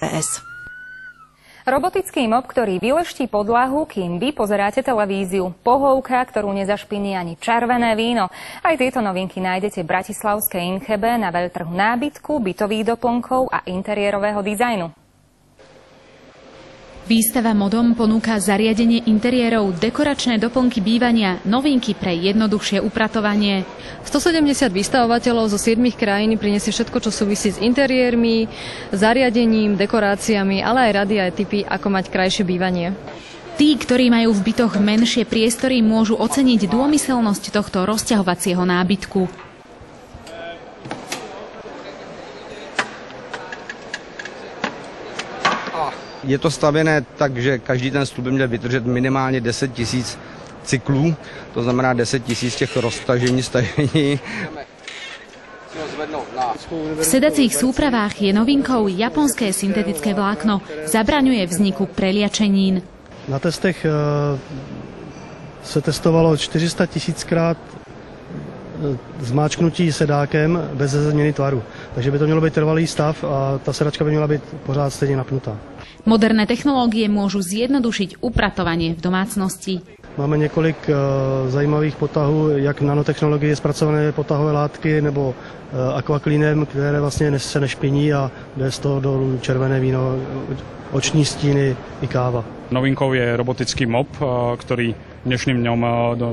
PS. Robotický mop, ktorý vyleští podlahu, kým vy pozeráte televíziu. Pohovka, ktorú nezašpiní ani červené víno. Aj tieto novinky nájdete v bratislavskej Inchebe na veľtrhu nábytku, bytových doplnkov a interiérového dizajnu. Výstava Modom ponúka zariadenie interiérov, dekoračné doplnky bývania, novinky pre jednoduchšie upratovanie. 170 vystavovateľov zo 7 krajín prinesie všetko, čo súvisí s interiérmi, zariadením, dekoráciami, ale aj rady a tipy, ako mať krajšie bývanie. Tí, ktorí majú v bytoch menšie priestory, môžu oceniť dômyselnosť tohto rozťahovacieho nábytku. Je to stavěné tak, že každý ten stůl by měl vydržet minimálně 10 000 cyklů, to znamená 10 000 těch roztažení, stažení. V sedacích súpravách je novinkou japonské syntetické vlákno. Zabraňuje vzniku preliačenín. Na testech se testovalo 400 000krát zmáčknutí sedákem bez změny tvaru. Takže by to mělo být trvalý stav a ta sedačka by měla být pořád stejně napnutá. Moderné technológie môžu zjednodušiť upratovanie v domácnosti. Máme několik zajímavých potahů, jak nanotechnologie, zpracované potahové látky nebo aquacleanem, které vlastně se nešpiní a jde z toho dolů červené víno, oční stíny i káva. Novinkou je robotický mop, ktorý dnešným dňom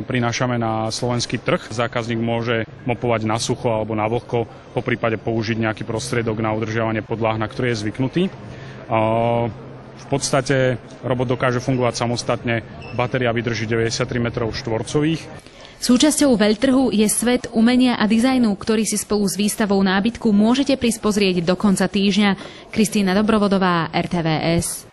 prinášame na slovenský trh. Zákazník môže mopovať na sucho alebo na vlhko, po prípade použiť nejaký prostriedok na udržiavanie podlah, na ktorý je zvyknutý. V podstate robot dokáže fungovať samostatne, batéria vydrží 93 m². Súčasťou veľtrhu je svet umenia a dizajnu, ktorý si spolu s výstavou nábytku môžete prísť pozrieť do konca týždňa. Kristýna Dobrovodová, RTVS.